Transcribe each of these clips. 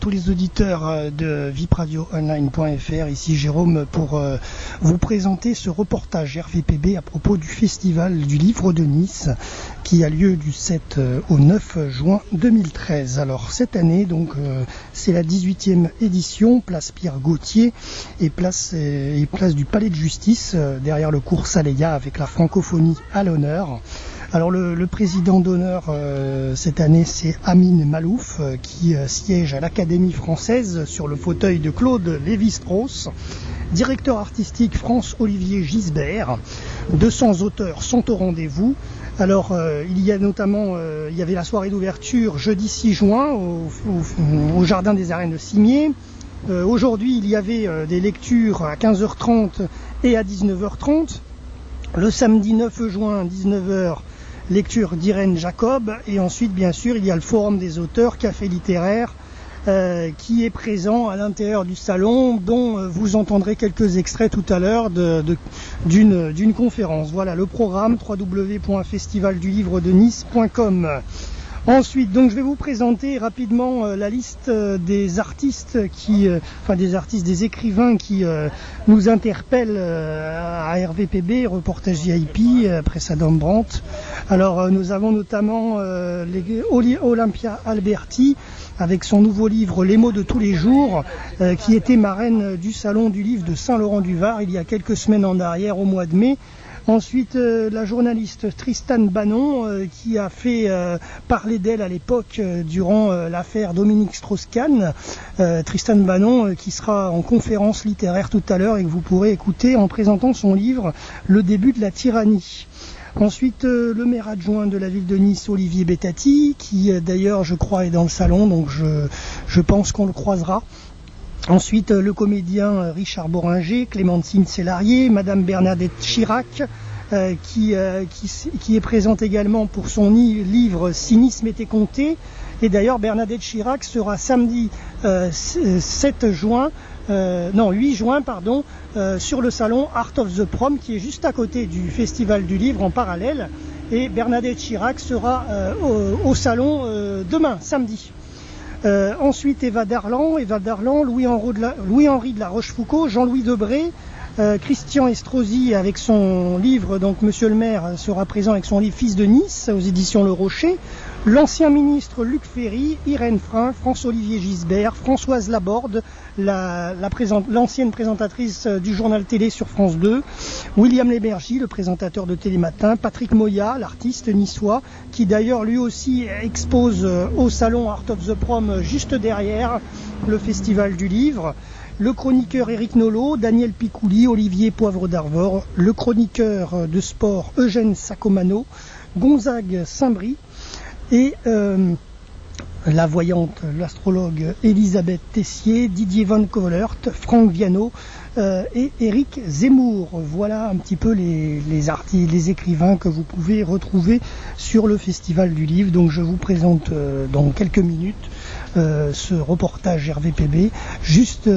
tous les auditeurs de vipradioonline.fr. Ici Jérôme pour vous présenter ce reportage RVPB à propos du Festival du Livre de Nice qui a lieu du 7 au 9 juin 2013. Alors cette année, donc, c'est la 18e édition, place Pierre Gauthier et place du Palais de Justice, derrière le cours Saléa avec la francophonie à l'honneur. Alors le président d'honneur cette année, c'est Amin Malouf qui siège à l'Académie française sur le fauteuil de Claude Lévi-Strauss. Directeur artistique France-Olivier Gisbert. 200 auteurs sont au rendez-vous. Alors il y a notamment, il y avait la soirée d'ouverture jeudi 6 juin au Jardin des Arènes de Cimier. Aujourd'hui il y avait des lectures à 15h30 et à 19h30. Le samedi 9 juin à 19h, lecture d'Irène Jacob, et ensuite bien sûr il y a le forum des auteurs, café littéraire, qui est présent à l'intérieur du salon, dont vous entendrez quelques extraits tout à l'heure d'une conférence. Voilà le programme, www.festivaldulivredenice.com. Ensuite, donc je vais vous présenter rapidement la liste des artistes des écrivains qui nous interpellent à RVPB, reportage VIP, presse Adam Brandt. Alors nous avons notamment Olympia Alberti avec son nouveau livre Les mots de tous les jours, qui était marraine du salon du livre de Saint-Laurent-du-Var il y a quelques semaines en arrière au mois de mai. Ensuite, la journaliste Tristan Bannon, qui a fait parler d'elle à l'époque durant l'affaire Dominique Strauss-Kahn. Tristan Bannon, qui sera en conférence littéraire tout à l'heure et que vous pourrez écouter en présentant son livre Le début de la tyrannie. Ensuite, le maire adjoint de la ville de Nice, Olivier Bettati, qui d'ailleurs, je crois, est dans le salon, donc je pense qu'on le croisera. Ensuite, le comédien Richard Boringer, Clémentine Célarier, Madame Bernadette Chirac, qui est présente également pour son livre Cynisme et compté. Et d'ailleurs, Bernadette Chirac sera samedi 8 juin, sur le salon Art of the Prom, qui est juste à côté du Festival du Livre en parallèle. Et Bernadette Chirac sera au salon demain, samedi. Ensuite, Eva Darlan, Louis-Henri de la Rochefoucauld, Jean-Louis Debré, Christian Estrosi avec son livre, donc Monsieur le maire sera présent avec son livre Fils de Nice aux éditions Le Rocher, l'ancien ministre Luc Ferry, Irène Frein, France-Olivier Gisbert, Françoise Laborde, l'ancienne présentatrice du journal télé sur France 2, William Lémergie, le présentateur de Télématin, Patrick Moya, l'artiste niçois, qui d'ailleurs lui aussi expose au salon Art of the Prom juste derrière le Festival du Livre, le chroniqueur Éric Nolot, Daniel Picouli, Olivier Poivre d'Arvor, le chroniqueur de sport Eugène Sacomano, Gonzague Saint-Brie et la voyante, l'astrologue Elisabeth Tessier, Didier Van Covelert, Franck Viano et Éric Zemmour. Voilà un petit peu les artistes, les écrivains que vous pouvez retrouver sur le Festival du Livre. Donc je vous présente dans quelques minutes ce reportage RVPB juste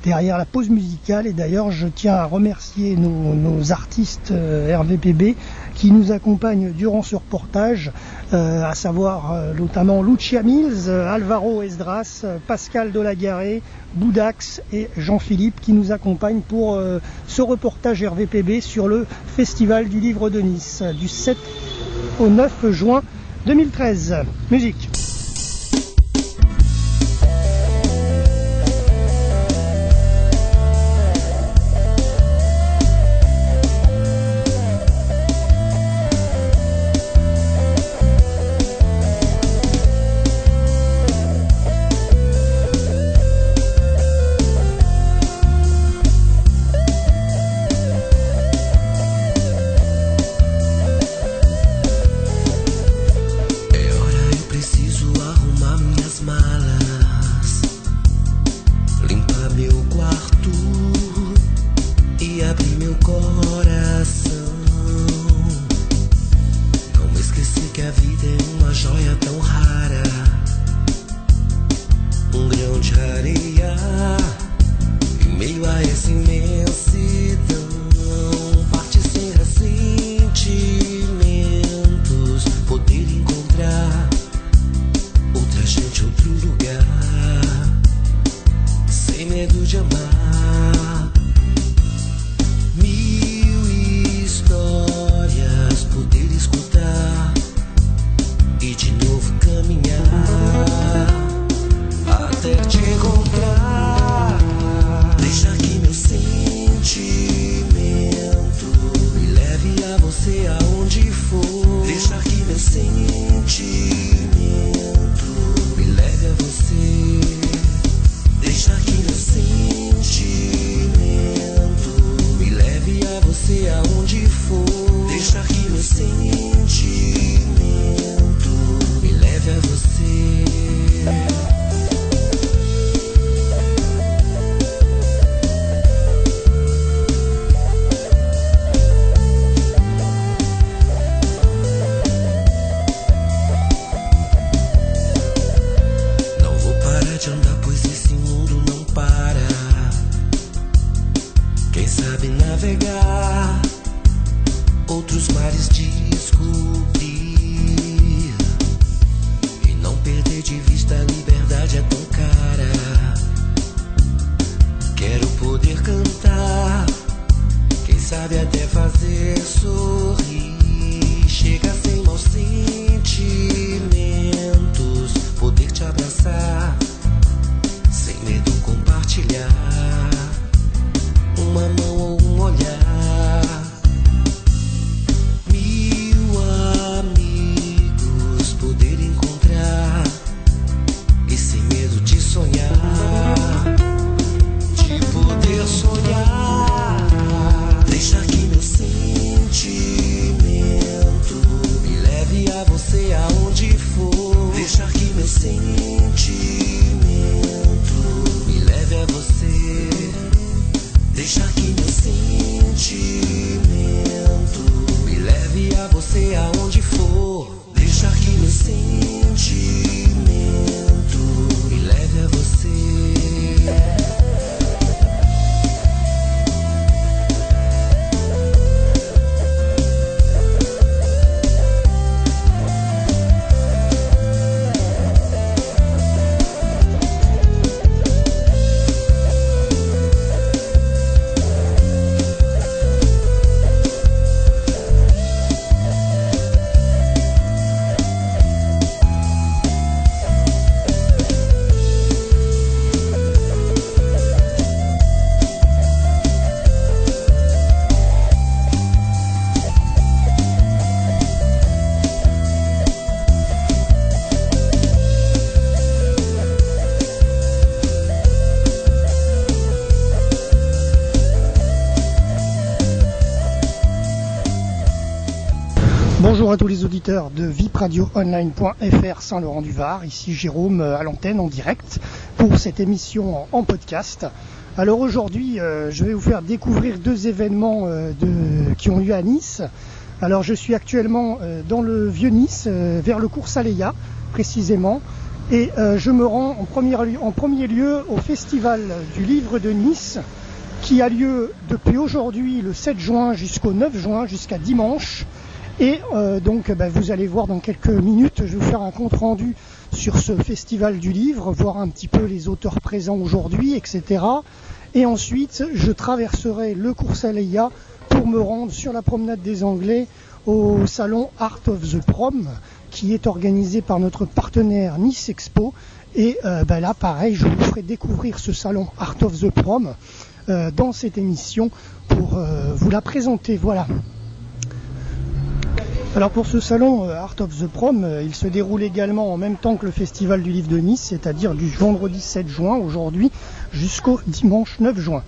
derrière la pause musicale. Et d'ailleurs je tiens à remercier nos artistes RVPB qui nous accompagnent durant ce reportage, à savoir notamment Lucia Mills, Alvaro Esdras, Pascal Delagaré, Boudax et Jean-Philippe qui nous accompagnent pour ce reportage RVPB sur le Festival du Livre de Nice du 7 au 9 juin 2013. Musique. Preciso você aonde for. Deixar que meu sentimento me leve a você. Deixar que meu sentimento me leve a você aonde for. Deixar que meu sentimento me leve a você. Navegar, outros mares descobrir e não perder de vista a liberdade é tão cara. Quero poder cantar, quem sabe até fazer sorrir. Chega sem maus sentimentos, poder te abraçar, sem medo compartilhar uma mão ou um olhar. Mil amigos poder encontrar e sem medo de sonhar, de poder sonhar. Deixar que meu sentimento me leve a você aonde for. Deixar que meu sentimento me leve a você. Deixar que meu sentimento me leve a você aonde for. Deixar que meu sentimento me leve a você. Bonjour à tous les auditeurs de vipradioonline.fr Saint-Laurent-du-Var, ici Jérôme à l'antenne en direct pour cette émission en podcast. Alors aujourd'hui, je vais vous faire découvrir deux événements qui ont lieu à Nice. Alors je suis actuellement dans le Vieux-Nice, vers le cours Saléya précisément, et je me rends en premier lieu au Festival du Livre de Nice qui a lieu depuis aujourd'hui le 7 juin jusqu'au 9 juin, jusqu'à dimanche. Et donc vous allez voir dans quelques minutes, je vais vous faire un compte rendu sur ce festival du livre, voir un petit peu les auteurs présents aujourd'hui, etc. Et ensuite, je traverserai le cours Saléya pour me rendre sur la promenade des Anglais au salon Art of the Prom, qui est organisé par notre partenaire Nice Expo. Et là, pareil, je vous ferai découvrir ce salon Art of the Prom dans cette émission pour vous la présenter. Voilà. Alors pour ce salon Art of the Prom, il se déroule également en même temps que le Festival du Livre de Nice, c'est-à-dire du vendredi 7 juin aujourd'hui jusqu'au dimanche 9 juin.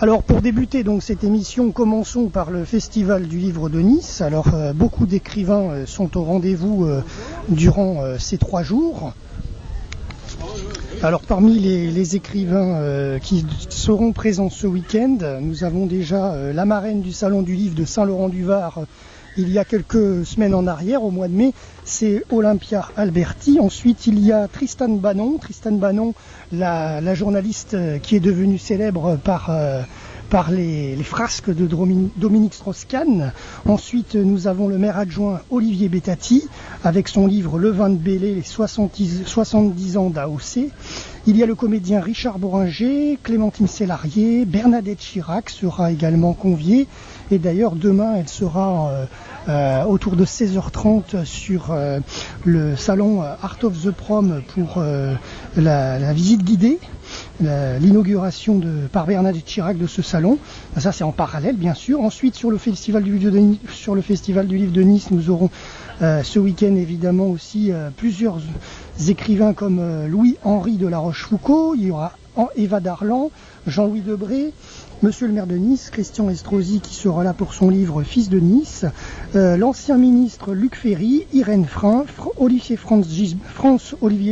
Alors pour débuter donc cette émission, commençons par le Festival du Livre de Nice. Alors beaucoup d'écrivains sont au rendez-vous durant ces 3 jours. Alors parmi les écrivains qui seront présents ce week-end, nous avons déjà la marraine du Salon du Livre de Saint-Laurent-du-Var, il y a quelques semaines en arrière, au mois de mai, c'est Olympia Alberti. Ensuite, il y a Tristan Banon, la journaliste qui est devenue célèbre par les frasques de Dominique Strauss-Kahn. Ensuite, nous avons le maire adjoint Olivier Bettati, avec son livre Le vin de Belley, les 70 ans d'AOC. Il y a le comédien Richard Bohringer, Clémentine Célarié, Bernadette Chirac sera également conviée. Et d'ailleurs, demain, elle sera autour de 16h30 sur le salon Art of the Prom pour la visite guidée. l'inauguration par Bernadette Chirac de ce salon. Ça c'est en parallèle bien sûr. Ensuite sur le Festival du Livre de Nice, nous aurons ce week-end évidemment aussi plusieurs écrivains comme Louis-Henri de La Rochefoucauld. Il y aura Eva Darlan, Jean-Louis Debré, Monsieur le maire de Nice, Christian Estrosi qui sera là pour son livre Fils de Nice, l'ancien ministre Luc Ferry, Irène Frein, Olivier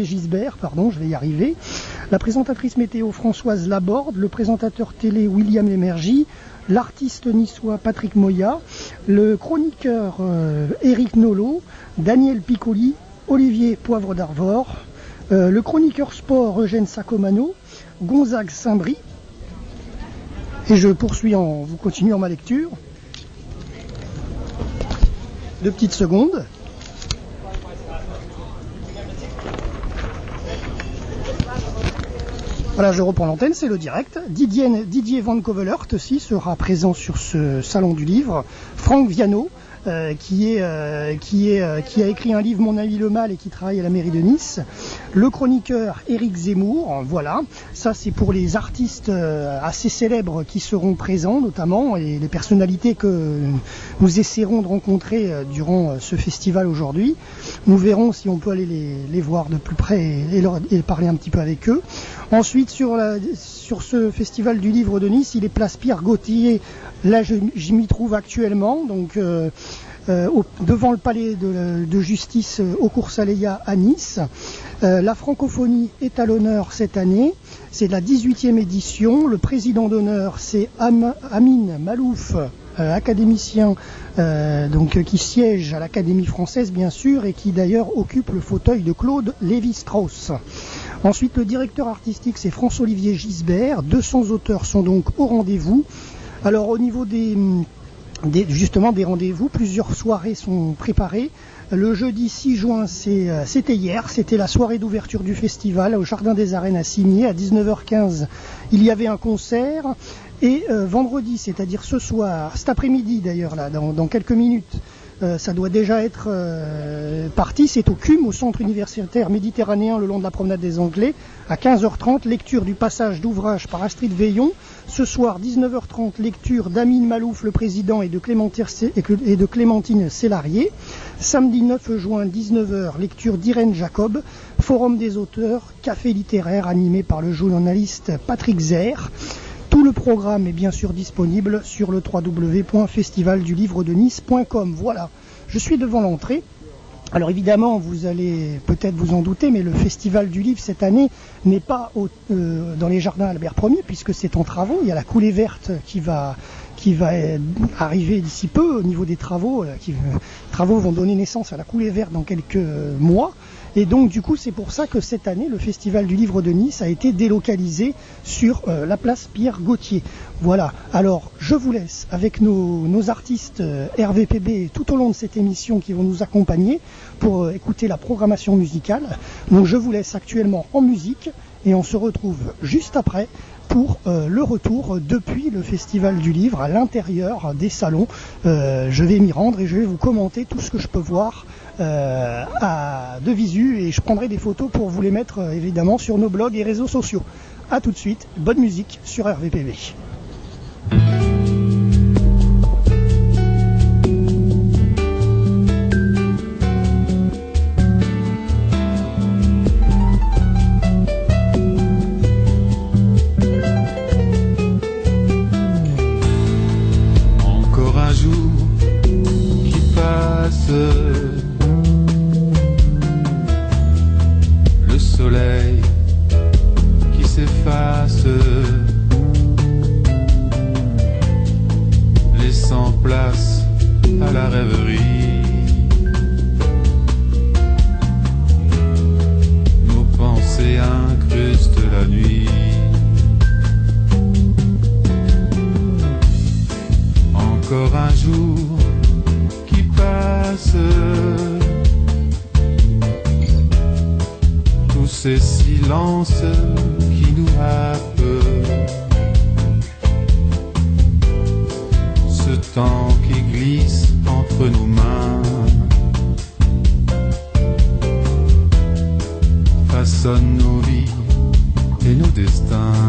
Gisbert, je vais y arriver, la présentatrice météo Françoise Laborde, le présentateur télé William Lémergie, l'artiste niçois Patrick Moya, le chroniqueur Éric Nolot, Daniel Piccoli, Olivier Poivre d'Arvor, le chroniqueur sport Eugène Sacomano, Gonzague Saint-Brie. Et je poursuis vous continuant ma lecture. 2 petites secondes. Voilà, je reprends l'antenne, c'est le direct. Didier Van Covelert aussi sera présent sur ce salon du livre. Franck Viano, qui a écrit un livre Mon ami le mal et qui travaille à la mairie de Nice. Le chroniqueur Éric Zemmour, voilà. Ça c'est pour les artistes assez célèbres qui seront présents notamment et les personnalités que nous essaierons de rencontrer durant ce festival aujourd'hui. Nous verrons si on peut aller les voir de plus près et parler un petit peu avec eux. Ensuite sur ce festival du livre de Nice, il est place Pierre Gauthier. Là je m'y trouve actuellement, donc devant le palais de justice au Cours Saleya à Nice. La francophonie est à l'honneur cette année, c'est la 18e édition. Le président d'honneur c'est Amin Malouf, académicien qui siège à l'Académie française bien sûr et qui d'ailleurs occupe le fauteuil de Claude Lévi-Strauss. Ensuite le directeur artistique c'est François-Olivier Gisbert. 200 auteurs sont donc au rendez-vous. Alors au niveau des rendez-vous, plusieurs soirées sont préparées. Le jeudi 6 juin, c'était hier, c'était la soirée d'ouverture du festival au Jardin des Arènes à Cigné. À 19h15, il y avait un concert. Et vendredi, c'est-à-dire ce soir, cet après-midi d'ailleurs, là, dans quelques minutes, ça doit déjà être parti. C'est au CUM, au Centre universitaire méditerranéen, le long de la promenade des Anglais, à 15h30, lecture du passage d'ouvrage par Astrid Veillon. Ce soir, 19h30, lecture d'Amin Malouf, le président, et de Clémentine Sélarié. Samedi 9 juin, 19h, lecture d'Irène Jacob. Forum des auteurs, café littéraire animé par le journaliste Patrick Zer. Tout le programme est bien sûr disponible sur le www.festivaldulivredenice.com. Voilà, je suis devant l'entrée. Alors évidemment, vous allez peut-être vous en douter, mais le Festival du Livre cette année n'est pas dans les jardins Albert Ier, puisque c'est en travaux. Il y a la coulée verte qui va arriver d'ici peu au niveau des travaux. Les travaux vont donner naissance à la coulée verte dans quelques mois. Et donc du coup c'est pour ça que cette année le Festival du Livre de Nice a été délocalisé sur la place Pierre Gauthier. Voilà, alors je vous laisse avec nos artistes RVPB tout au long de cette émission qui vont nous accompagner pour écouter la programmation musicale. Donc je vous laisse actuellement en musique et on se retrouve juste après pour le retour depuis le Festival du Livre à l'intérieur des salons. Je vais m'y rendre et je vais vous commenter tout ce que je peux voir de visu et je prendrai des photos pour vous les mettre évidemment sur nos blogs et réseaux sociaux. A tout de suite, bonne musique sur RVPB. Encore un jour qui passe, le soleil qui s'efface, laissant place à la rêverie. Nos pensées incrustent la nuit. Encore un jour qui passe, tous ces silences qui nous happent, ce temps qui glisse entre nos mains, façonne nos vies et nos destins.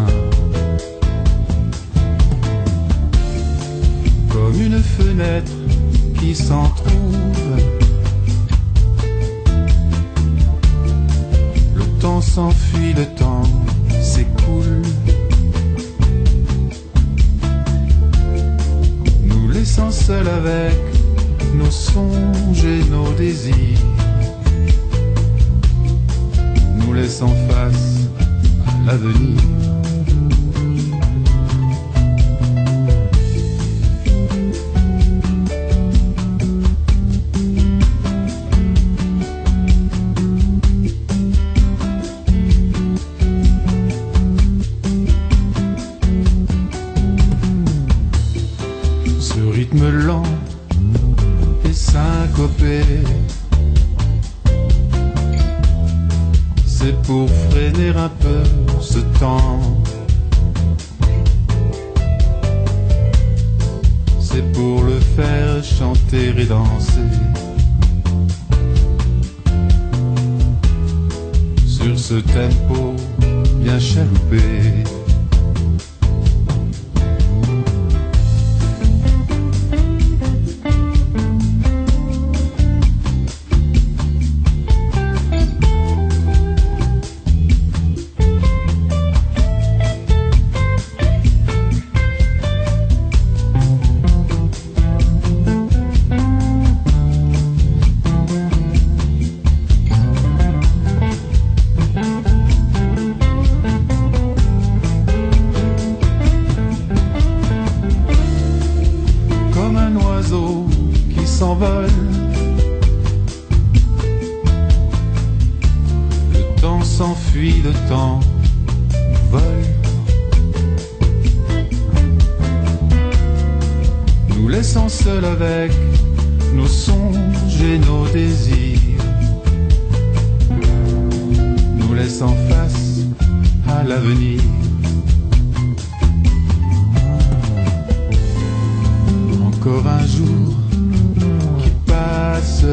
qui s'en trouvent. Le temps s'enfuit, le temps s'écoule, nous laissant seuls avec nos songes et nos désirs, nous laissant face à l'avenir. Ce rythme lent et syncopé, c'est pour freiner un peu ce temps, c'est pour le faire chanter et danser sur ce tempo bien chaloupé. Qui s'envole, le temps s'enfuit, le temps vole, nous laissant seuls avec nos songes et nos désirs, nous laissant face à l'avenir. Encore un jour qui passe,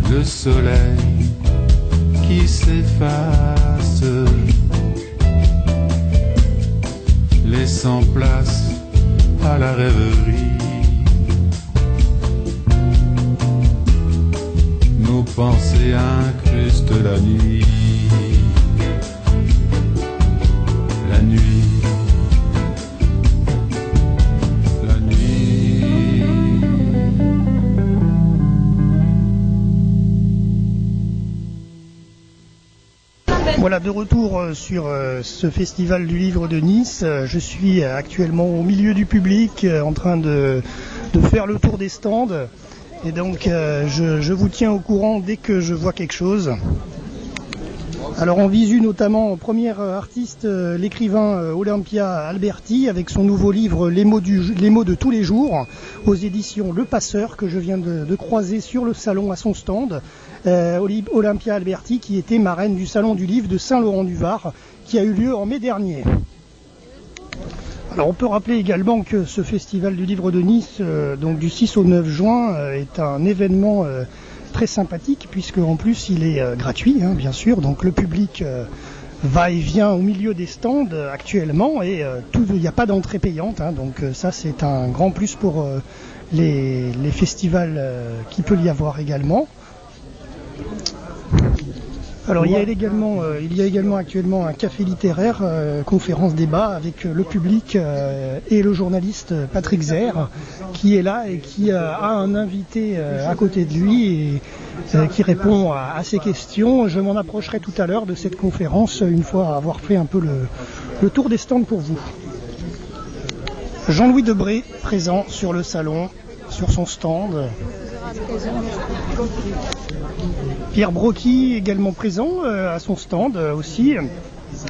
le soleil qui s'efface, laissant place à la rêverie. Nos pensées incrustent la nuit, la nuit. Voilà, de retour sur ce festival du livre de Nice. Je suis actuellement au milieu du public en train de faire le tour des stands. Et donc je vous tiens au courant dès que je vois quelque chose. Alors on visu notamment en premier artiste l'écrivain Olympia Alberti avec son nouveau livre Les mots de tous les jours aux éditions Le Passeur que je viens de croiser sur le salon à son stand. Olympia Alberti qui était marraine du salon du livre de Saint-Laurent-du-Var qui a eu lieu en mai dernier. Alors on peut rappeler également que ce festival du livre de Nice, donc du 6 au 9 juin, est un événement très sympathique puisque en plus il est gratuit, hein, bien sûr, donc le public va et vient au milieu des stands actuellement et il n'y a pas d'entrée payante, hein, donc ça c'est un grand plus pour les festivals qu'il peut y avoir également. Alors il y a également actuellement un café littéraire, conférence débat avec le public et le journaliste Patrick Zer qui est là et qui a un invité à côté de lui et qui répond à ses questions. Je m'en approcherai tout à l'heure de cette conférence une fois avoir fait un peu le tour des stands pour vous. Jean-Louis Debré présent sur le salon, sur son stand. Pierre Brocky également présent à son stand aussi.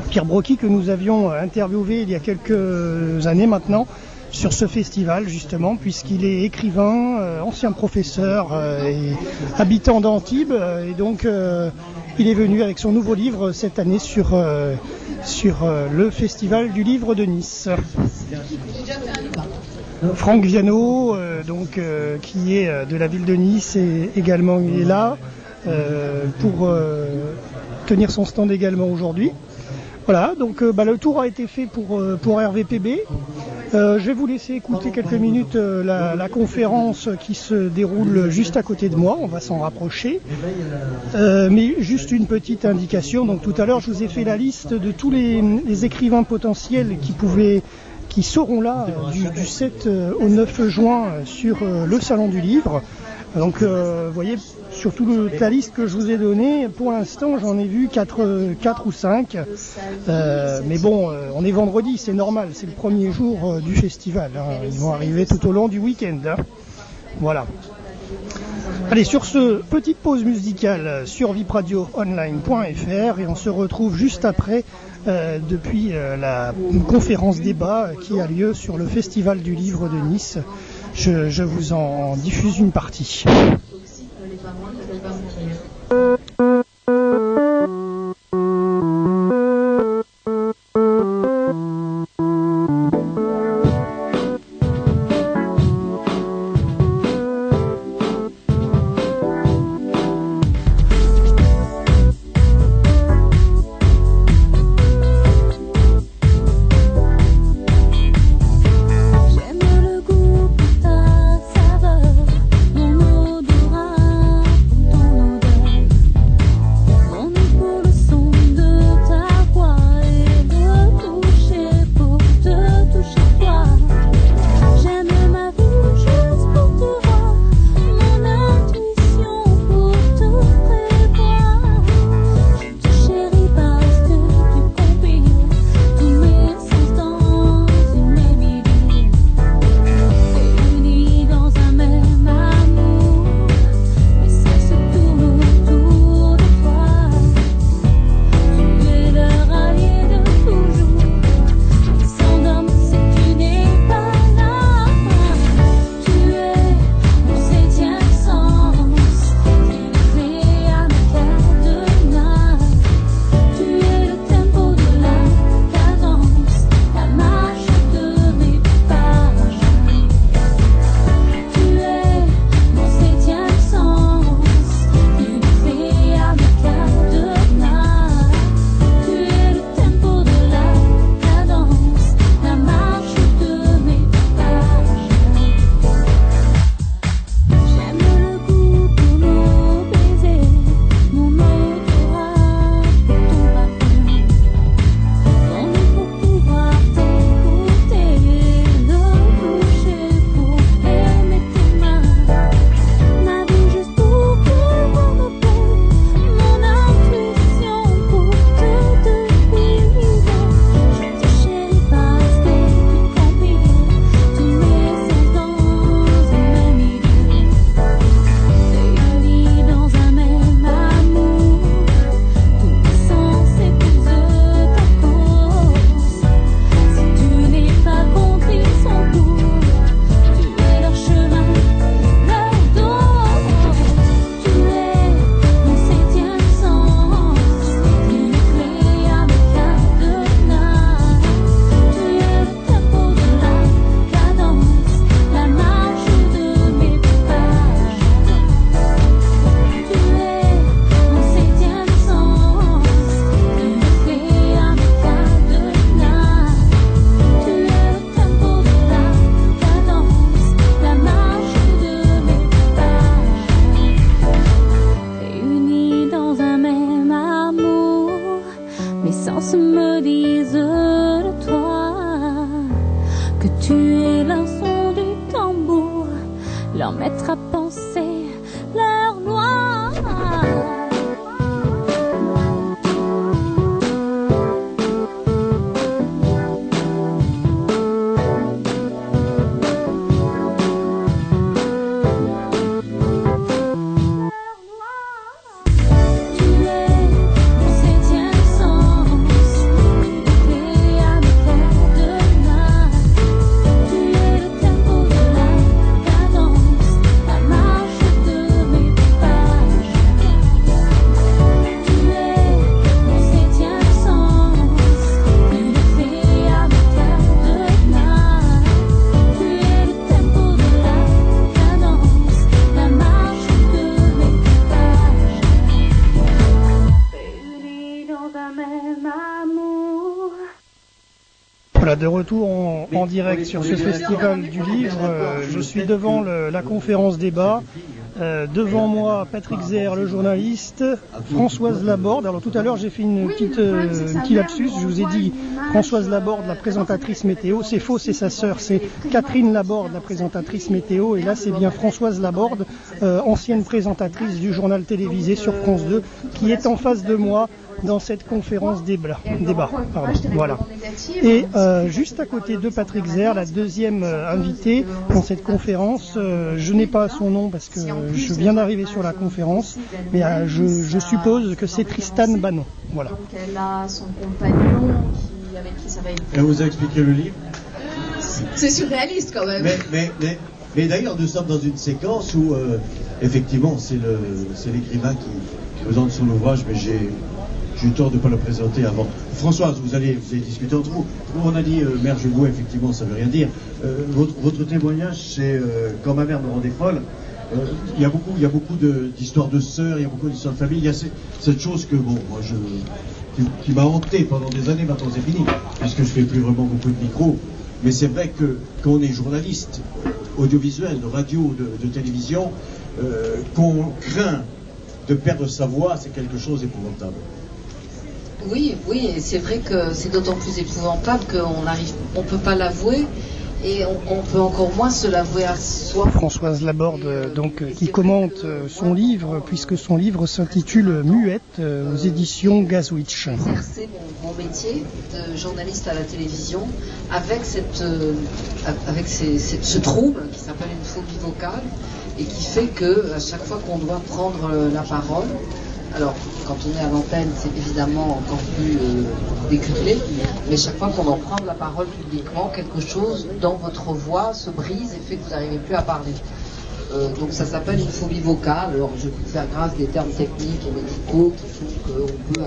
Pierre Brocky que nous avions interviewé il y a quelques années maintenant sur ce festival justement puisqu'il est écrivain, ancien professeur et habitant d'Antibes et donc il est venu avec son nouveau livre cette année sur le festival du livre de Nice. Franck Viano, qui est de la ville de Nice, également il est là pour tenir son stand également aujourd'hui. Voilà, donc le tour a été fait pour RVPB. Je vais vous laisser écouter quelques minutes la conférence qui se déroule juste à côté de moi, on va s'en rapprocher. Mais juste une petite indication, donc tout à l'heure je vous ai fait la liste de tous les écrivains potentiels qui seront là du 7 au 9 juin sur le Salon du Livre. Donc vous voyez, sur toute la liste que je vous ai donnée, pour l'instant j'en ai vu 4 ou 5. Mais bon, on est vendredi, c'est normal, c'est le premier jour du festival. Hein. Ils vont arriver tout au long du week-end. Hein. Voilà. Allez, sur ce, petite pause musicale sur vipradioonline.fr et on se retrouve juste après depuis la conférence débat qui a lieu sur le Festival du Livre de Nice. Je vous en diffuse une partie. leur mettre à penser leur loi. Mes de retour en direct sur ce festival du livre. Je suis devant la conférence débat. Devant moi, Patrick Zer, le journaliste, Françoise Laborde. Alors tout à l'heure, j'ai fait une petite lapsus. Je vous ai dit Françoise Laborde, la présentatrice météo. C'est faux, c'est sa sœur. C'est Catherine Laborde, la présentatrice météo. Et là, c'est bien Françoise Laborde, ancienne présentatrice du journal télévisé sur France 2, qui est en face de moi dans cette conférence débat. Voilà. Et juste à côté de Patrick Zer, la deuxième invitée dans cette conférence, je n'ai pas son nom parce que je viens d'arriver sur la conférence, mais je suppose que c'est Tristan Banon. Voilà. Donc elle a son compagnon avec qui ça va être. Elle vous a expliqué le livre? C'est surréaliste quand même. Mais d'ailleurs, nous sommes dans une séquence où effectivement c'est l'écrivain qui présente son ouvrage, mais j'ai eu tort de ne pas le présenter avant. Françoise, vous allez discuter entre vous. Nous, on a dit Mère Genevois, effectivement, ça ne veut rien dire. Votre témoignage, c'est quand ma mère me rendait folle. Il y a beaucoup d'histoires de sœurs, il y a beaucoup d'histoires de famille. Il y a cette chose que, bon, moi, qui m'a hanté pendant des années, maintenant c'est fini, puisque je ne fais plus vraiment beaucoup de micros. Mais c'est vrai que quand on est journaliste, audiovisuel, de radio, de télévision, qu'on craint de perdre sa voix, c'est quelque chose d'épouvantable. Oui, et c'est vrai que c'est d'autant plus épouvantable qu'on peut pas l'avouer et on peut encore moins se l'avouer à soi. Françoise Laborde, qui commente son livre, puisque son livre s'intitule Muette aux éditions Gazwitch. J'ai exercé mon métier de journaliste à la télévision avec ce trouble qui s'appelle une phobie vocale et qui fait que à chaque fois qu'on doit prendre la parole, alors, quand on est à l'antenne, c'est évidemment encore plus décuplé, mais chaque fois qu'on en prend la parole publiquement, quelque chose dans votre voix se brise et fait que vous n'arrivez plus à parler. Donc ça s'appelle une phobie vocale. Alors, je peux faire grâce des termes techniques et médicaux qui font qu'on peut...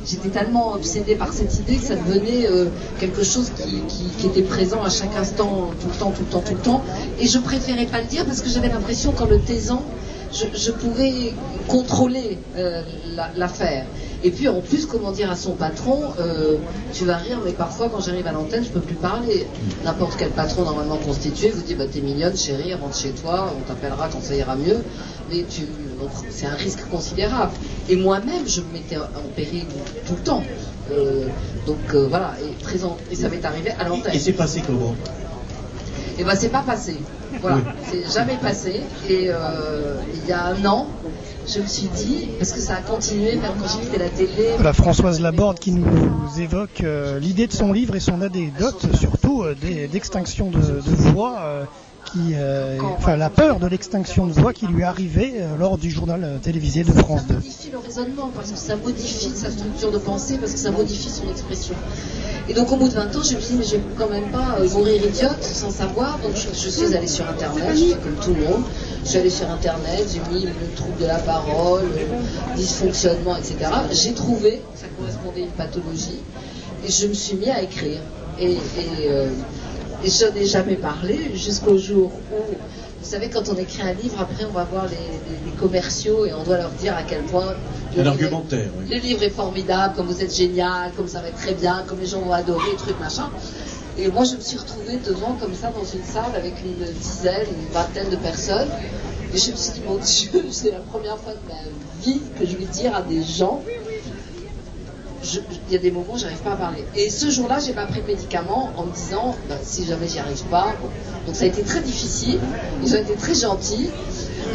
j'étais tellement obsédée par cette idée que ça devenait quelque chose qui était présent à chaque instant, tout le temps. Et je préférais pas le dire parce que j'avais l'impression qu'en le taisant, je pouvais contrôler l'affaire. Et puis en plus, comment dire à son patron, tu vas rire, mais parfois quand j'arrive à l'antenne, je peux plus parler. N'importe quel patron normalement constitué vous dit bah t'es mignonne chérie, rentre chez toi, on t'appellera quand ça ira mieux. Mais c'est un risque considérable. Et moi-même, je me mettais en péril tout le temps. Voilà, et ça m'est arrivé à l'antenne. Et c'est passé comment? Et ben c'est pas passé. Voilà, c'est jamais passé. Et il y a un an, je me suis dit, parce que ça a continué même quand j'ai quitté la télé. Voilà, Françoise Laborde qui nous évoque l'idée de son livre et son anecdote, surtout d'extinction de voix. La peur de l'extinction de voix qui lui arrivait lors du journal télévisé de France 2. Ça modifie le raisonnement, parce que ça modifie sa structure de pensée, parce que ça modifie son expression. Et donc au bout de 20 ans, je me suis dit, mais je vais quand même pas mourir idiote sans savoir. Donc je suis allée sur Internet, je fais comme tout le monde. Je suis allée sur Internet, j'ai mis le trouble de la parole, le dysfonctionnement, etc. J'ai trouvé que ça correspondait à une pathologie, et je me suis mis à écrire. Et je n'en ai jamais parlé jusqu'au jour où, vous savez, quand on écrit un livre, après on va voir les commerciaux et on doit leur dire à quel point un argumentaire. Le livre est formidable, comme vous êtes génial, comme ça va être très bien, comme les gens vont adorer, truc machin. Et moi je me suis retrouvée devant comme ça dans une salle avec une dizaine, une vingtaine de personnes. Et je me suis dit, mon Dieu, c'est la première fois de ma vie que je vais dire à des gens. Il y a des moments où j'arrive pas à parler. Et ce jour-là, j'ai pas pris de médicaments en me disant, si jamais j'y arrive pas. Bon. Donc ça a été très difficile. Ils ont été très gentils.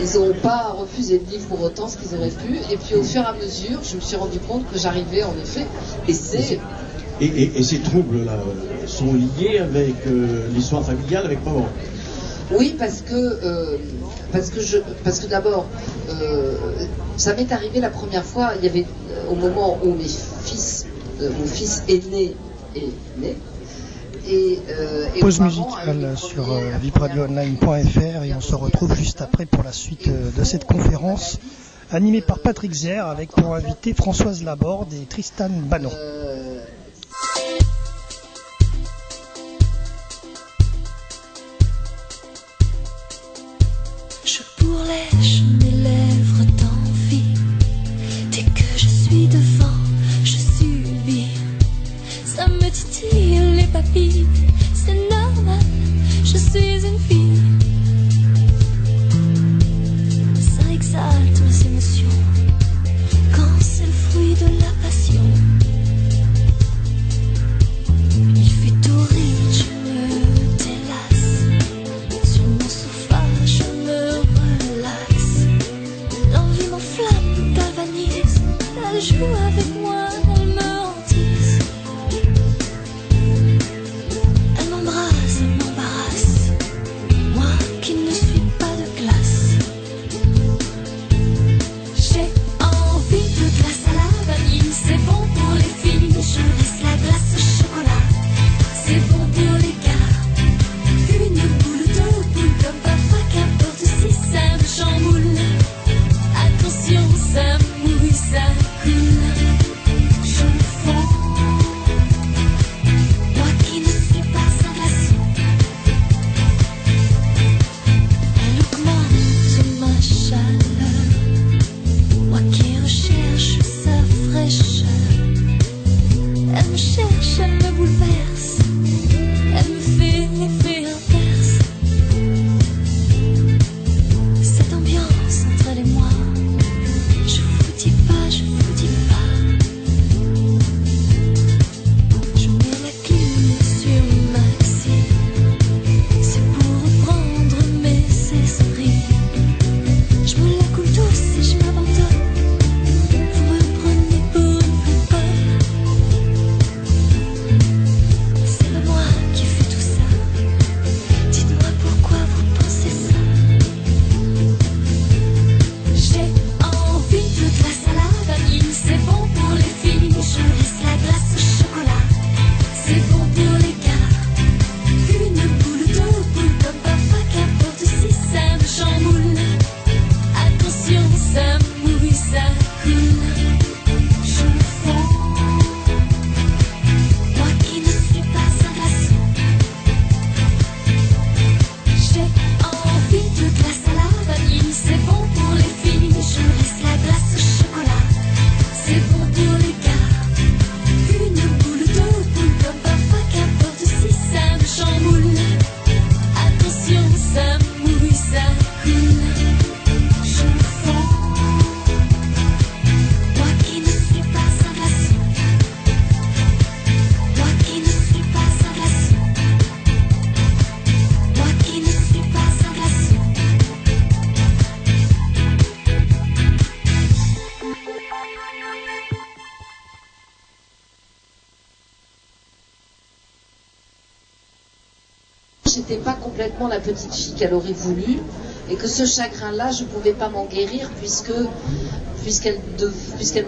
Ils n'ont pas refusé le livre pour autant ce qu'ils auraient pu. Et puis au fur et à mesure, je me suis rendu compte que j'arrivais en effet. Et ces troubles-là sont liés avec l'histoire familiale, avec maman. Oui, parce que d'abord, ça m'est arrivé la première fois. Il y avait au moment où mon fils aîné est né. Pause musicale sur vipradioonline.fr et on se retrouve juste après pour la suite de cette conférence animée par Patrick Zer avec pour invité Françoise Laborde et Tristan Banon. Je pourlèche mes lèvres d'envie. Dès que je suis devant, je subis. Ça me titille les complètement la petite fille qu'elle aurait voulu, et que ce chagrin-là, je ne pouvais pas m'en guérir puisqu'elle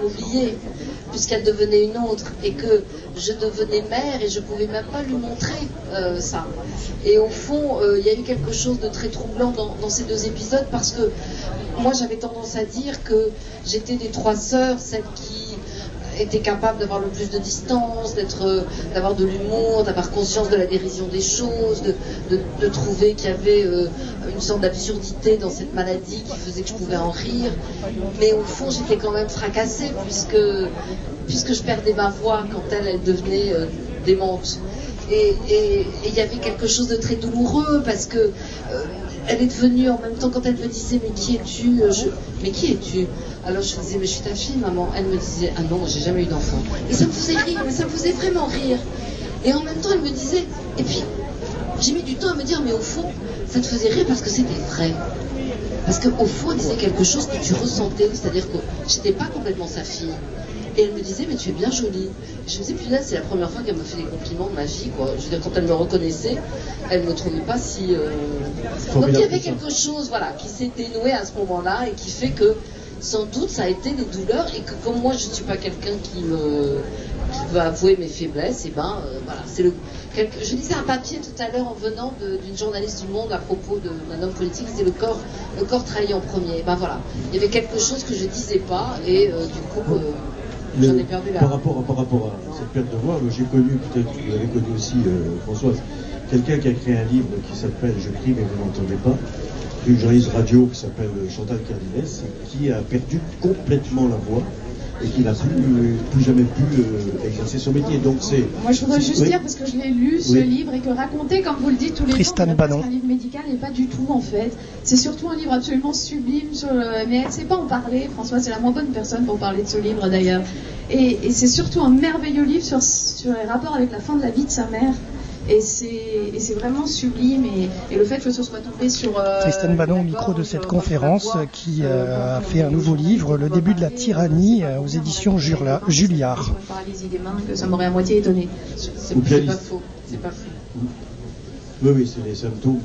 m'oubliait, puisqu'elle devenait une autre, et que je devenais mère et je ne pouvais même pas lui montrer ça. Et au fond, il y a eu quelque chose de très troublant dans ces deux épisodes, parce que moi j'avais tendance à dire que j'étais des trois sœurs, celle qui était capable d'avoir le plus de distance, d'avoir de l'humour, d'avoir conscience de la dérision des choses, de trouver qu'il y avait une sorte d'absurdité dans cette maladie qui faisait que je pouvais en rire. Mais au fond, j'étais quand même fracassée puisque je perdais ma voix quand elle devenait démente. Et il y avait quelque chose de très douloureux parce que elle est devenue en même temps, quand elle me disait mais qui es-tu, mais qui es-tu? Alors je disais mais je suis ta fille maman. Elle me disait ah non, j'ai jamais eu d'enfant. Et ça me faisait rire, mais ça me faisait vraiment rire. Et en même temps elle me disait, et puis j'ai mis du temps à me dire mais au fond ça te faisait rire parce que c'était vrai. Parce qu'au fond elle disait quelque chose que tu ressentais, c'est-à-dire que j'étais pas complètement sa fille. Et elle me disait mais tu es bien jolie. Je me disais puis là c'est la première fois qu'elle me fait des compliments de ma vie quoi. Je veux dire quand elle me reconnaissait, elle me trouvait pas si. Donc il y avait quelque chose voilà qui s'est dénoué à ce moment-là et qui fait que sans doute ça a été des douleurs et que comme moi je ne suis pas quelqu'un qui veut avouer mes faiblesses, et ben voilà c'est je lisais un papier tout à l'heure en venant d'une journaliste du Monde à propos d'un homme politique, c'était le corps trahi en premier. Et ben voilà, il y avait quelque chose que je disais pas et du coup j'en ai perdu la. Par rapport à cette perte de voix, j'ai connu, peut-être que vous l'avez connu aussi, Françoise, quelqu'un qui a créé un livre qui s'appelle Je crie mais vous n'entendez pas, une journaliste radio qui s'appelle Chantal Cardinès, qui a perdu complètement la voix et qui n'a plus jamais pu exercer son métier. Donc c'est. Moi je voudrais juste dire, parce que je l'ai lu ce livre, et que raconter, comme vous le dites tous les jours, c'est un livre médical et pas du tout en fait. C'est surtout un livre absolument sublime, mais elle ne sait pas en parler. François, c'est la moins bonne personne pour parler de ce livre d'ailleurs. Et c'est surtout un merveilleux livre sur les rapports avec la fin de la vie de sa mère. Et c'est vraiment sublime, et le fait que ce soit tombé sur... Tristan Bannon au micro de cette conférence qui a fait un nouveau livre, Le début de la tyrannie, aux éditions Julliard. Paralysie des mains, que ça m'aurait à moitié étonné. C'est pas faux. C'est pas faux. Oui, c'est les symptômes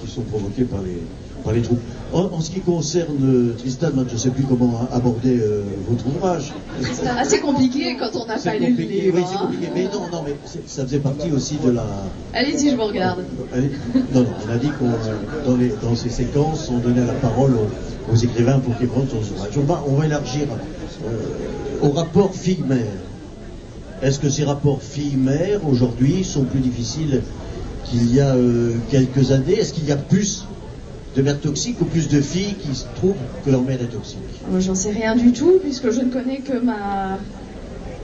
qui sont provoqués par les troubles. En ce qui concerne Tristan, je ne sais plus comment aborder votre ouvrage. C'est assez compliqué quand on n'a pas lu le livre. Oui, c'est compliqué. Mais non, mais ça faisait partie aussi de la... Allez-y, je vous regarde. Non, on a dit qu'on dans ces séquences, on donnait la parole aux écrivains pour qu'ils rendent son ouvrage. On va élargir au rapport fille-mère. Est-ce que ces rapports fille-mère, aujourd'hui, sont plus difficiles qu'il y a quelques années? Est-ce qu'il y a plus de mères toxiques ou plus de filles qui se trouvent que leur mère est toxique? J'en sais rien du tout, puisque je ne connais que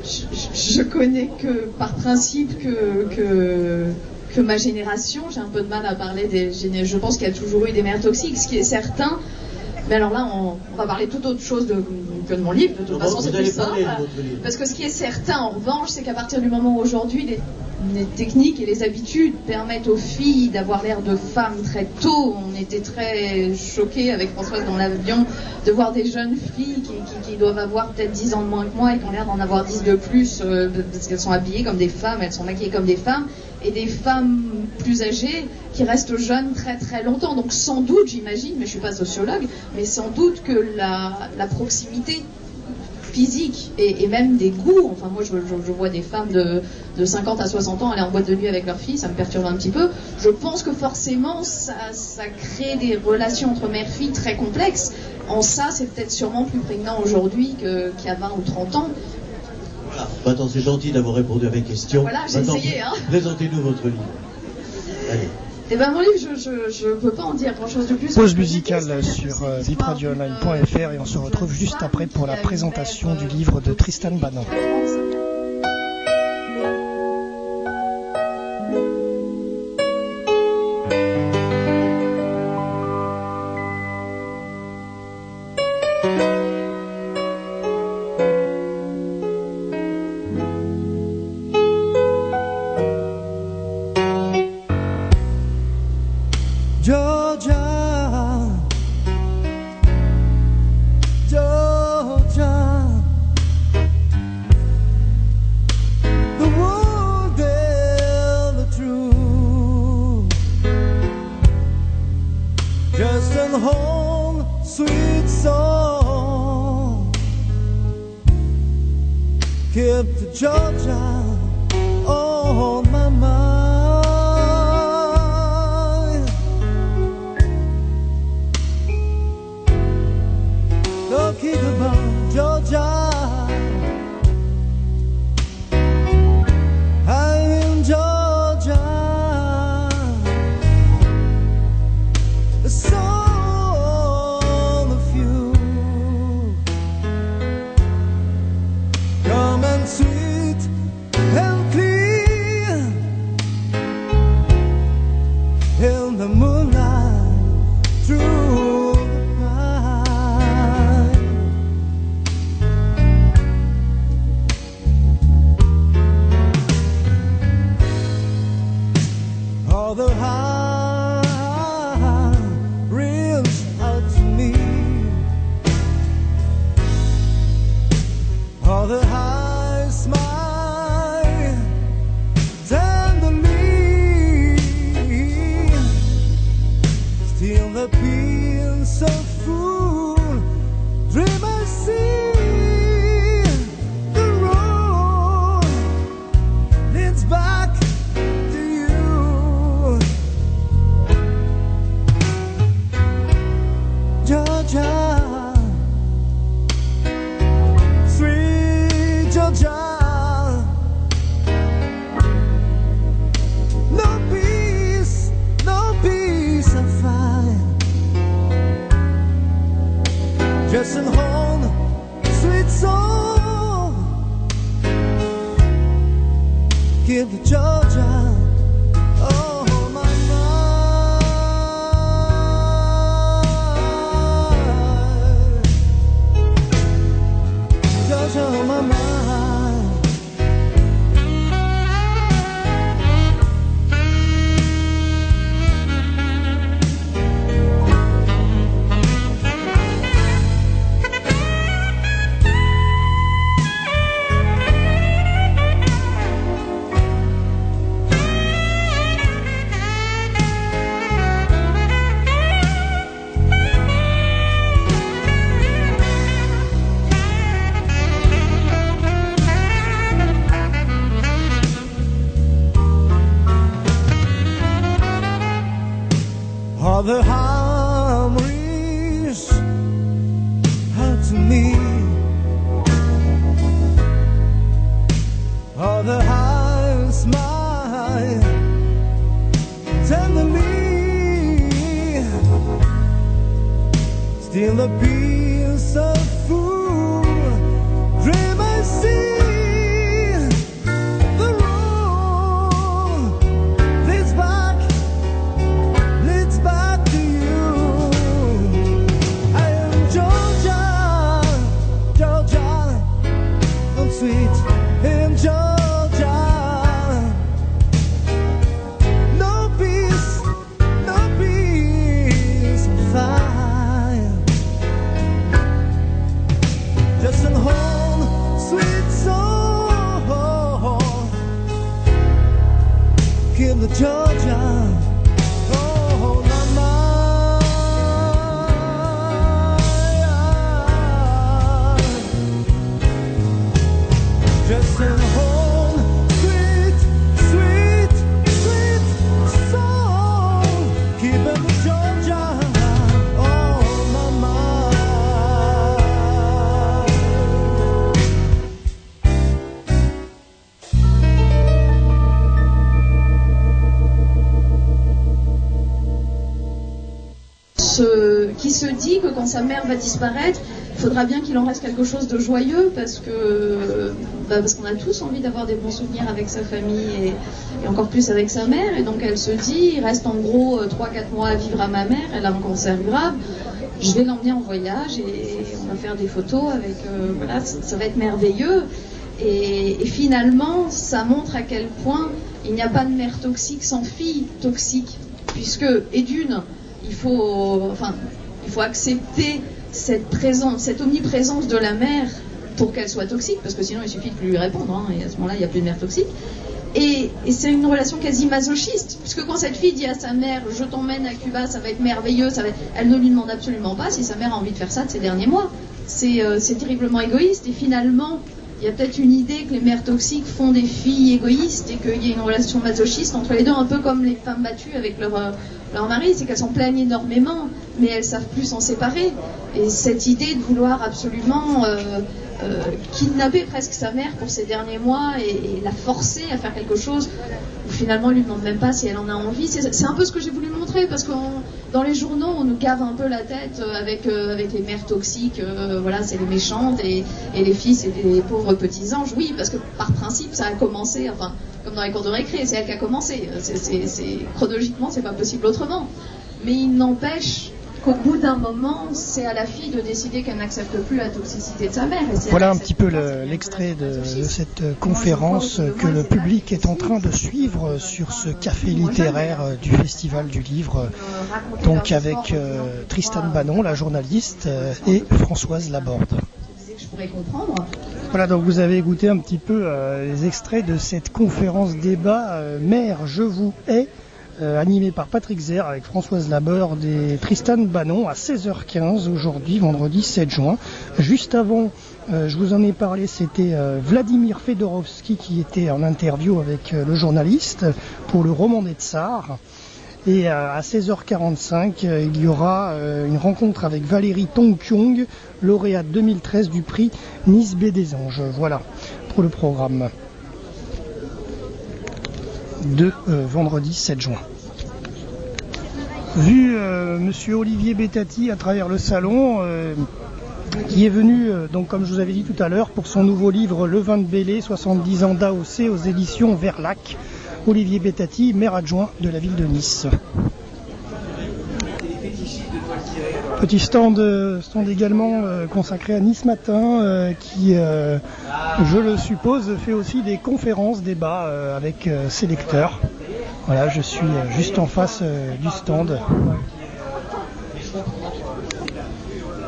je connais que par principe que ma génération. J'ai un peu de mal à parler je pense qu'il y a toujours eu des mères toxiques, ce qui est certain. Mais alors là, on va parler tout autre chose que de mon livre. De toute façon, c'est plus simple. Parce que ce qui est certain, en revanche, c'est qu'à partir du moment où aujourd'hui, les techniques et les habitudes permettent aux filles d'avoir l'air de femmes très tôt. On était très choqués avec Françoise dans l'avion de voir des jeunes filles qui doivent avoir peut-être 10 ans de moins que moi et qui ont l'air d'en avoir 10 de plus parce qu'elles sont habillées comme des femmes, elles sont maquillées comme des femmes, et des femmes plus âgées qui restent jeunes très très longtemps. Donc sans doute, j'imagine, mais je ne suis pas sociologue, mais sans doute que la proximité physique et même des goûts, enfin moi je vois des femmes de 50 à 60 ans aller en boîte de nuit avec leurs filles, ça me perturbe un petit peu. Je pense que forcément ça crée des relations entre mère-fille très complexes. En ça, c'est peut-être sûrement plus prégnant aujourd'hui qu'il y a 20 ou 30 ans. Voilà. Attends, c'est gentil d'avoir répondu à mes questions. Voilà, j'ai essayé. Présentez-nous votre livre. Allez. Eh ben mon livre, je peux pas en dire grand-chose de plus. Pause musicale sur vipradioonline.fr et on se retrouve juste après pour la présentation du livre de Tristan Bannon. home, sweet song. Keep the Georgia on my mind. Don't keep about Georgia. I'm in Georgia. The song of you. Come and sweet and clear in the moonlight through the pine. All the high reels out to me. All the high smile tenderly. Still the peace of fool. Dream I see the road leads back to you. Georgia, sweet Georgia. No peace I find. Just an home, sweet song. Give the Georgia. Oh, my mind. Georgia on my mind. All the harmonies out to me. All the high smile tenderly. Still a piece of fool. Dream I see. The road leads back to you. I am Georgia, Georgia, I'm sweet in Georgia. No peace I find. Just an home, sweet soul. Give the Georgia. Oh, my mind. Just an home, sweet, sweet, sweet song. Keeping the Georgia on my mind. Qui se dit que quand sa mère va disparaître, il faudra bien qu'il en reste quelque chose de joyeux parce qu'on a tous envie d'avoir des bons souvenirs avec sa famille et encore plus avec sa mère. Et donc elle se dit, il reste en gros 3-4 mois à vivre à ma mère, elle a un cancer grave, je vais l'emmener en voyage et on va faire des photos avec, voilà, ça va être merveilleux. Et finalement, ça montre à quel point il n'y a pas de mère toxique sans fille toxique, puisque, et d'une, il faut accepter cette omniprésence de la mère pour qu'elle soit toxique, parce que sinon il suffit de lui répondre, hein, et à ce moment-là il n'y a plus de mère toxique. Et c'est une relation quasi masochiste, puisque quand cette fille dit à sa mère « je t'emmène à Cuba, ça va être merveilleux », elle ne lui demande absolument pas si sa mère a envie de faire ça de ces derniers mois. C'est terriblement égoïste, et finalement, il y a peut-être une idée que les mères toxiques font des filles égoïstes et qu'il y a une relation masochiste entre les deux, un peu comme les femmes battues avec leur mari, c'est qu'elles s'en plaignent énormément, mais elles savent plus s'en séparer. Et cette idée de vouloir absolument kidnapper presque sa mère pour ces derniers mois et la forcer à faire quelque chose où finalement elle lui demande même pas si elle en a envie, c'est un peu ce que j'ai voulu montrer, parce que dans les journaux on nous cave un peu la tête avec les mères toxiques, voilà, c'est les méchantes et les filles c'est des pauvres petits anges. Oui, parce que par principe ça a commencé, enfin comme dans les cours de récré, c'est elle qui a commencé, chronologiquement c'est pas possible autrement, mais il n'empêche qu'au bout d'un moment, c'est à la fille de décider qu'elle n'accepte plus la toxicité de sa mère. Voilà un petit peu l'extrait de cette conférence que le public est en train de suivre sur ce café littéraire du Festival du Livre, donc avec Tristan Banon, la journaliste, et Françoise Laborde. Voilà, donc vous avez écouté un petit peu les extraits de cette conférence débat Mère, je vous hais, animé par Patrick Zer avec Françoise Laborde et Tristan Banon à 16h15 aujourd'hui, vendredi 7 juin. Juste avant, je vous en ai parlé, c'était Vladimir Fedorovski qui était en interview avec le journaliste pour le roman des Tsars. Et à 16h45, il y aura une rencontre avec Valérie Tongkyong, lauréate 2013 du prix Nice Baie des Anges. Voilà pour le programme de vendredi 7 juin. Vu monsieur Olivier Bettati à travers le salon, qui est venu, donc comme je vous avais dit tout à l'heure, pour son nouveau livre Le vin de Belley, 70 ans d'AOC aux éditions Verlac. Olivier Bettati, maire adjoint de la ville de Nice. Petit stand également consacré à Nice Matin, qui, je le suppose, fait aussi des conférences, débats avec ses lecteurs. Voilà, je suis juste en face du stand.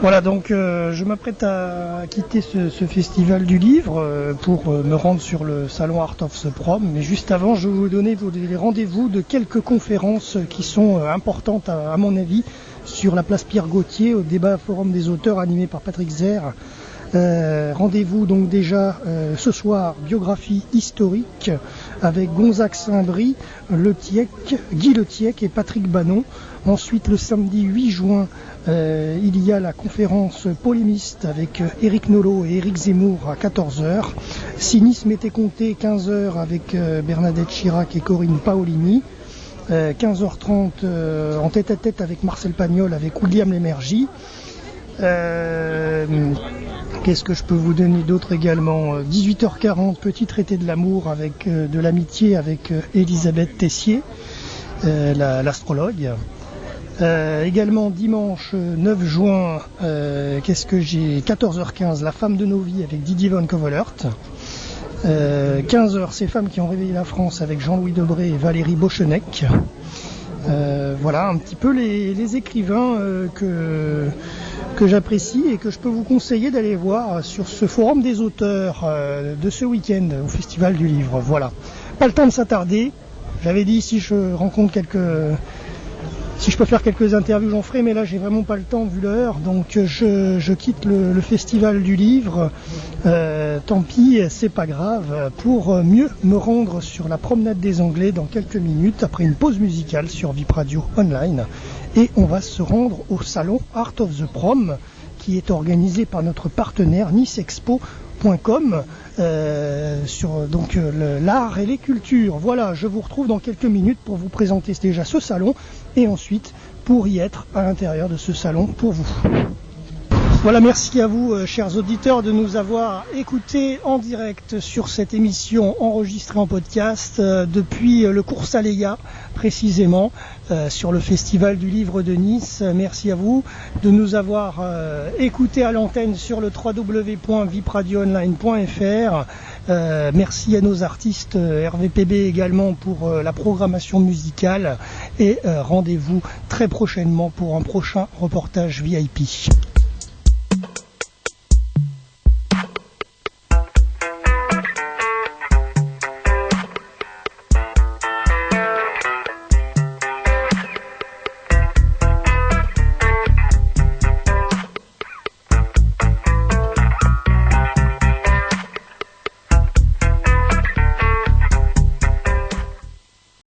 Voilà, donc je m'apprête à quitter ce festival du livre pour me rendre sur le salon Art of the Prom. Mais juste avant, je vais vous donner les rendez-vous de quelques conférences qui sont importantes à mon avis sur la place Pierre-Gauthier au débat forum des auteurs animé par Patrick Zer. Rendez-vous donc déjà ce soir, biographie historique avec Gonzague Saint-Brie, Guy Letiec et Patrick Banon. Ensuite, le samedi 8 juin, il y a la conférence polémiste avec Éric Nolot et Éric Zemmour à 14h. Cynisme était compté 15h avec Bernadette Chirac et Corinne Paolini. 15h30 en tête-à-tête avec Marcel Pagnol avec William Lémergie. Qu'est-ce que je peux vous donner d'autre également? 18h40, petit traité de l'amour avec de l'amitié avec Elisabeth Tessier, l'astrologue. Également dimanche 9 juin, 14h15, La femme de nos vies avec Didier Von Kovelert. 15h, Ces femmes qui ont réveillé la France avec Jean-Louis Debré et Valérie Bochenek. Voilà un petit peu les écrivains que j'apprécie et que je peux vous conseiller d'aller voir sur ce forum des auteurs de ce week-end au Festival du Livre. Voilà, pas le temps de s'attarder. J'avais dit si je peux faire quelques interviews, j'en ferai, mais là j'ai vraiment pas le temps vu l'heure, donc je quitte le Festival du Livre. Tant pis, c'est pas grave, pour mieux me rendre sur la promenade des Anglais dans quelques minutes après une pause musicale sur VIP Radio Online, et on va se rendre au salon Art of the Prom qui est organisé par notre partenaire nicexpo.com sur donc l'art et les cultures. Voilà, je vous retrouve dans quelques minutes pour vous présenter déjà ce salon et ensuite pour y être à l'intérieur de ce salon pour vous. Voilà, merci à vous, chers auditeurs, de nous avoir écoutés en direct sur cette émission enregistrée en podcast depuis le cours Saléa, précisément, sur le Festival du Livre de Nice. Merci à vous de nous avoir écoutés à l'antenne sur le www.vipradioonline.fr. Merci à nos artistes RVPB également pour la programmation musicale et rendez-vous très prochainement pour un prochain reportage VIP.